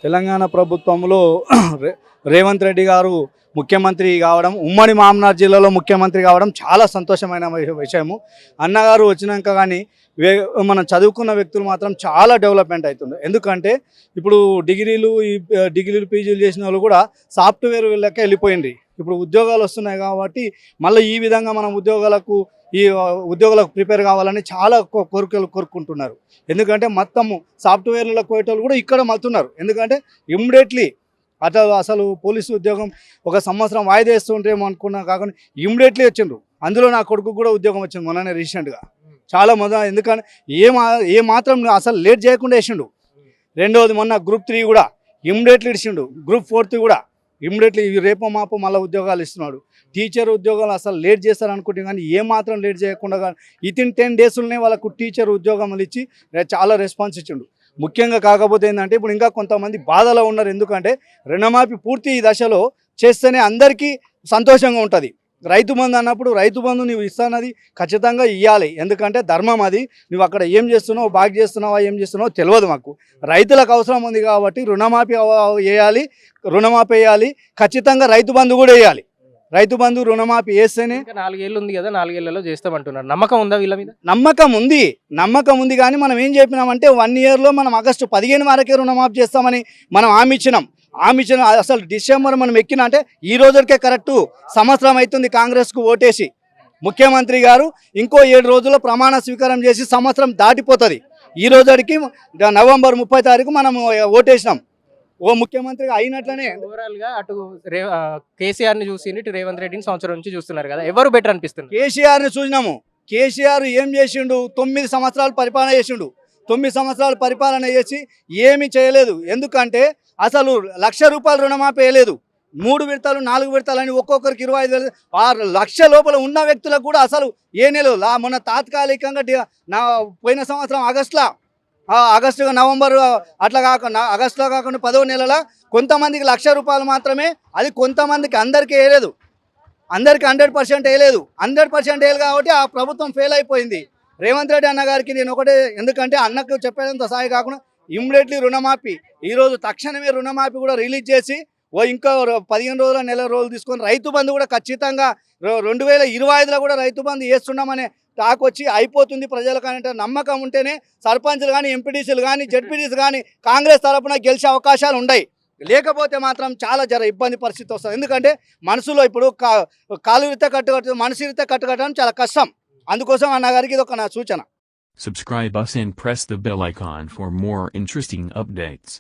తెలంగాణ ప్రభుత్వంలో రేవంత్ రెడ్డి గారు ముఖ్యమంత్రి కావడం, ఉమ్మడి మామనార్ జిల్లాలో ముఖ్యమంత్రి కావడం చాలా సంతోషమైన విషయము. అన్నగారు వచ్చినాక కానీ మనం చదువుకున్న వ్యక్తులు మాత్రం చాలా డెవలప్మెంట్ అవుతుంది. ఎందుకంటే ఇప్పుడు డిగ్రీలు పీజీలు చేసిన వాళ్ళు కూడా సాఫ్ట్వేర్ వీళ్ళకే వెళ్ళిపోయింది. ఇప్పుడు ఉద్యోగాలు వస్తున్నాయి కాబట్టి మళ్ళీ ఈ విధంగా మనం ఉద్యోగాలకు ప్రిపేర్ కావాలని చాలా కోరుకుంటున్నారు. ఎందుకంటే మొత్తము సాఫ్ట్వేర్లకు పోయేటోళ్ళు కూడా ఇక్కడ మళ్తున్నారు. ఎందుకంటే ఇమ్మీడియట్లీ అసలు పోలీసు ఉద్యోగం ఒక సంవత్సరం వాయిదా వేస్తుంటేమో అనుకున్నా కాకుండా ఇమ్మీడియట్లీ వచ్చిండ్రు. అందులో నా కొడుకు కూడా ఉద్యోగం వచ్చింది మొన్ననే రీసెంట్గా. చాలా ఎందుకంటే ఏ మాత్రం అసలు లేట్ చేయకుండా వేసిండు. రెండవది మొన్న గ్రూప్ 3 కూడా ఇమ్మీడియట్లీ ఇచ్చిండు. గ్రూప్ 4 కూడా ఇమ్మీడియట్లీ రేపో మాపో మళ్ళీ ఉద్యోగాలు ఇస్తున్నాడు. టీచర్ ఉద్యోగాలు అసలు లేట్ చేస్తారు అనుకుంటే కానీ ఏమాత్రం లేట్ చేయకుండా కానీ వితిన్ 10 డేస్లోనే వాళ్ళకు టీచర్ ఉద్యోగములు ఇచ్చి చాలా రెస్పాన్స్ ఇచ్చిండు. ముఖ్యంగా కాకపోతే ఏంటంటే ఇప్పుడు ఇంకా కొంతమంది బాధలో ఉన్నారు. ఎందుకంటే రుణమాఫీ పూర్తి ఈ దశలో చేస్తేనే అందరికీ సంతోషంగా ఉంటుంది. రైతు బంధు అన్నప్పుడు రైతు బంధు నువ్వు ఇస్తానది ఖచ్చితంగా ఇవ్వాలి. ఎందుకంటే ధర్మం అది. నువ్వు అక్కడ ఏం చేస్తున్నావు, బాగా చేస్తున్నావా, ఏం చేస్తున్నావో తెలియదు. మాకు రైతులకు అవసరం ఉంది కాబట్టి రుణమాఫీ వేయాలి. ఖచ్చితంగా రైతు బంధు కూడా వేయాలి. రైతు బంధు రుణమాఫీ వేస్తేనే 4 ఏళ్ళు ఉంది కదా, 4 ఏళ్లలో చేస్తామంటున్నారు. నమ్మకం ఉందా వీళ్ళ మీద? నమ్మకం ఉంది కానీ మనం ఏం చెప్పినామంటే 1 ఇయర్లో మనం ఆగస్టు 15 వరకే రుణమాఫీ చేస్తామని మనం హామీ ఇచ్చినాం. అసలు డిసెంబర్ మనం ఎక్కినా అంటే ఈ రోజుకే కరెక్టు సంవత్సరం అవుతుంది కాంగ్రెస్కు ఓటేసి. ముఖ్యమంత్రి గారు ఇంకో 7 రోజుల్లో ప్రమాణ స్వీకారం చేసి సంవత్సరం దాటిపోతుంది. ఈ రోజుకి నవంబర్ 30 తారీఖు మనం ఓటేసినాం. ఓ ముఖ్యమంత్రి అయినట్లనే ఓవరాల్ గా అటు కేసీఆర్ ని చూసి ఇటు రేవంత్ రెడ్డిని సంవత్సరం నుంచి చూస్తున్నారు కదా, ఎవరు బెటర్ అనిపిస్తుంది? కేసీఆర్ ని చూసినాము. కేసీఆర్ ఏం చేసిండు? 9 సంవత్సరాలు పరిపాలన చేసిండు. 9 సంవత్సరాలు పరిపాలన చేసి ఏమీ చేయలేదు. ఎందుకంటే అసలు ₹1,00,000 రుణమాఫీ వేయలేదు. 3 విడతలు 4 విడతలు అని ఒక్కొక్కరికి 25,000 6 లక్షల లోపల ఉన్న వ్యక్తులకు కూడా అసలు ఏ నెల మొన్న తాత్కాలికంగా పోయిన సంవత్సరం ఆగస్టు నవంబర్ అట్లా కాకుండా ఆగస్టులో కాకుండా 10వ నెలల కొంతమందికి ₹1,00,000 మాత్రమే. అది కొంతమందికి అందరికీ వేయలేదు. అందరికీ 100% వేయలేదు. 100% వేయలేదు కాబట్టి ఆ ప్రభుత్వం ఫెయిల్ అయిపోయింది. రేవంత్ రెడ్డి అన్న గారికి నేను ఒకటే, ఎందుకంటే అన్నకు చెప్పేంత సాయి కాకుండా ఇమ్మీడియట్లీ రుణమాఫీ ఈరోజు తక్షణమే రుణమాఫీ కూడా రిలీజ్ చేసి ఇంకా 15 రోజులు నెల రోజులు తీసుకొని రైతు బంధు కూడా ఖచ్చితంగా 2025లో కూడా రైతు బంధు వేస్తున్నామనే టాక్ వచ్చి అయిపోతుంది. ప్రజలకు అంటే నమ్మకం ఉంటేనే సర్పంచ్లు కానీ, ఎంపీటీసీలు కానీ, జడ్పీటీసీ కానీ కాంగ్రెస్ తరఫున గెలిచే అవకాశాలు ఉన్నాయి. లేకపోతే మాత్రం చాలా ఇబ్బంది పరిస్థితి వస్తుంది. ఎందుకంటే మనసులో ఇప్పుడు కాలు రీతే కట్టుకట్టు మనసు రీతే కట్టుకట్టడం చాలా కష్టం. అందుకోసం అన్నగారికి ఇది ఒక నా సూచన. Subscribe us and press the bell icon for more interesting updates.